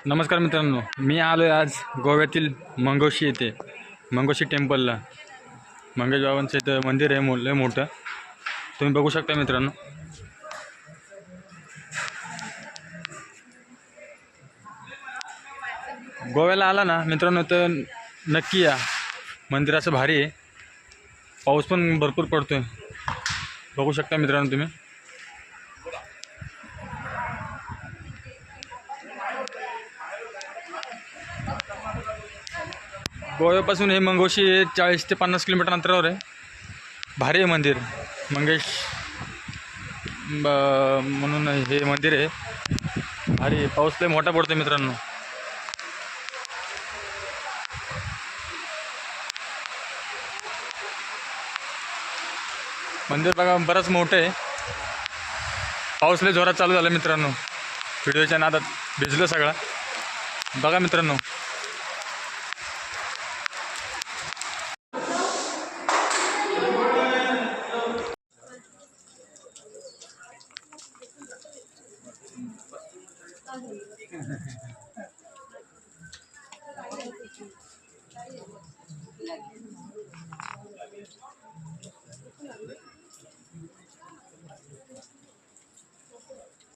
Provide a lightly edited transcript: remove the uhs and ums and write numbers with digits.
नमस्कार मित्रांनो, मी आलो आहे आज गोव्यातील मंगोशी येथे मंगोशी टेम्पलला. मंगेश बाबांचं इथं मंदिर आहे, लय मोठं. तुम्ही बघू शकता मित्रांनो. गोव्याला आला ना मित्रांनो तर नक्की या. मंदिर असं भारी आहे. पाऊस पण भरपूर पडतोय, बघू शकता मित्रांनो तुम्ही. गोव्यापासून हे मंगोशी 40 ते 50 किलोमीटर अंतरावर आहे. भारी आहे मंदिर. मंगेश म्हणून हे मंदिर आहे. भारी आहे. पाऊस लय मोठा पडतो मित्रांनो. मंदिर बघा बरंच मोठं आहे. पाऊस लय जोरात चालू झाला मित्रांनो. व्हिडिओच्या नादात भिजलं सगळं. बघा मित्रांनो.